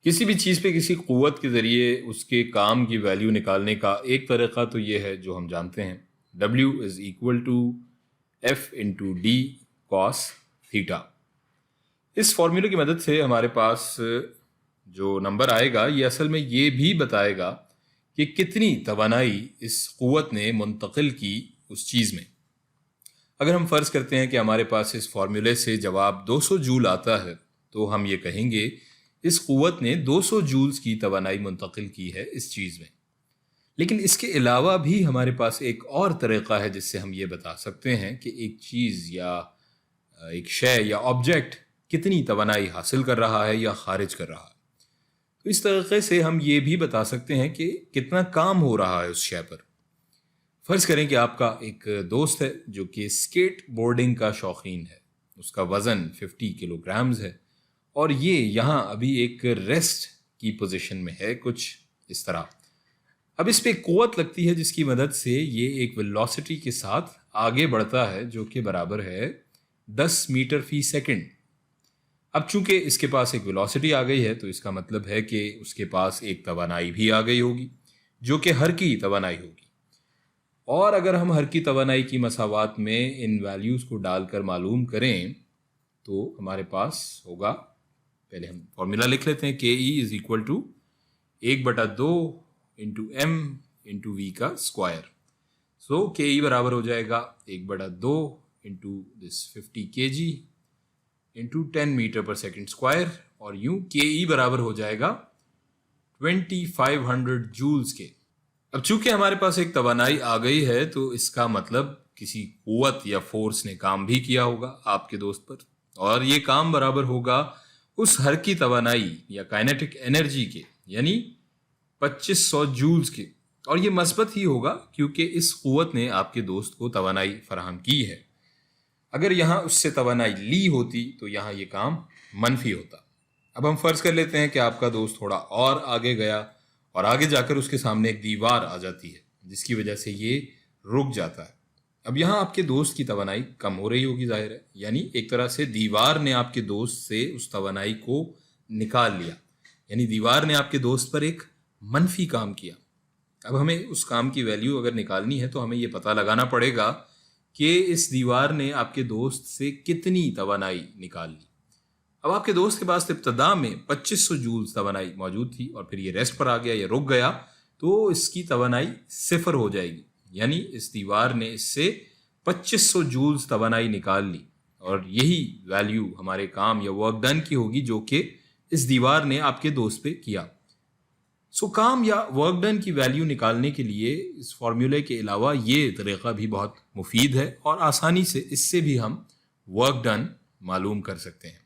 کسی بھی چیز پہ کسی قوت کے ذریعے اس کے کام کی ویلیو نکالنے کا ایک طریقہ تو یہ ہے جو ہم جانتے ہیں، W=F/d cos تھیٹا۔ اس فارمولے کی مدد سے ہمارے پاس جو نمبر آئے گا یہ اصل میں یہ بھی بتائے گا کہ کتنی توانائی اس قوت نے منتقل کی اس چیز میں۔ اگر ہم فرض کرتے ہیں کہ ہمارے پاس اس فارمولے سے جواب 200 جول آتا ہے تو ہم یہ کہیں گے اس قوت نے 200 جولز کی توانائی منتقل کی ہے اس چیز میں۔ لیکن اس کے علاوہ بھی ہمارے پاس ایک اور طریقہ ہے جس سے ہم یہ بتا سکتے ہیں کہ ایک چیز یا ایک شے یا آبجیکٹ کتنی توانائی حاصل کر رہا ہے یا خارج کر رہا ہے۔ تو اس طریقے سے ہم یہ بھی بتا سکتے ہیں کہ کتنا کام ہو رہا ہے اس شے پر۔ فرض کریں کہ آپ کا ایک دوست ہے جو کہ اسکیٹ بورڈنگ کا شوقین ہے، اس کا وزن 50 کلو گرامز ہے اور یہ یہاں ابھی ایک ریسٹ کی پوزیشن میں ہے، کچھ اس طرح۔ اب اس پہ قوت لگتی ہے جس کی مدد سے یہ ایک ویلوسٹی کے ساتھ آگے بڑھتا ہے جو کہ برابر ہے 10 میٹر فی سیکنڈ۔ اب چونکہ اس کے پاس ایک ویلوسٹی آ گئی ہے تو اس کا مطلب ہے کہ اس کے پاس ایک توانائی بھی آ گئی ہوگی جو کہ حرکی توانائی ہوگی۔ اور اگر ہم حرکی توانائی کی مساوات میں ان ویلیوز کو ڈال کر معلوم کریں تو ہمارے پاس ہوگا، پہلے ہم فارمولا لکھ لیتے ہیں، KE=1/2 کا اسکوائر۔ سو KE برابر ہو جائے گا 1/2 50 kg 10 میٹر پر سیکنڈ اسکوائر، اور یوں KE برابر ہو جائے گا 2500 جولز کے۔ اب چونکہ ہمارے پاس ایک توانائی آ گئی ہے تو اس کا مطلب کسی قوت یا فورس نے کام بھی کیا ہوگا آپ کے دوست پر، اور یہ کام برابر ہوگا اس حرکی توانائی یا کائنیٹک انرجی کے، یعنی 2500 جولز کے، اور یہ مثبت ہی ہوگا کیونکہ اس قوت نے آپ کے دوست کو توانائی فراہم کی ہے۔ اگر یہاں اس سے توانائی لی ہوتی تو یہاں یہ کام منفی ہوتا۔ اب ہم فرض کر لیتے ہیں کہ آپ کا دوست تھوڑا اور آگے گیا اور آگے جا کر اس کے سامنے ایک دیوار آ جاتی ہے جس کی وجہ سے یہ رک جاتا ہے۔ اب یہاں آپ کے دوست کی توانائی کم ہو رہی ہوگی، ظاہر ہے، یعنی ایک طرح سے دیوار نے آپ کے دوست سے اس توانائی کو نکال لیا، یعنی دیوار نے آپ کے دوست پر ایک منفی کام کیا۔ اب ہمیں اس کام کی ویلیو اگر نکالنی ہے تو ہمیں یہ پتہ لگانا پڑے گا کہ اس دیوار نے آپ کے دوست سے کتنی توانائی نکال لی۔ اب آپ کے دوست کے پاس ابتدا میں 2500 جولز توانائی موجود تھی اور پھر یہ ریسٹ پر آ گیا یا رک گیا تو اس کی توانائی 0 ہو جائے گی، یعنی اس دیوار نے اس سے 2500 جولز توانائی نکال لی، اور یہی ویلیو ہمارے کام یا ورک ڈن کی ہوگی جو کہ اس دیوار نے آپ کے دوست پہ کیا۔ سو کام یا ورک ڈن کی ویلیو نکالنے کے لیے اس فارمولے کے علاوہ یہ طریقہ بھی بہت مفید ہے، اور آسانی سے اس سے بھی ہم ورک ڈن معلوم کر سکتے ہیں۔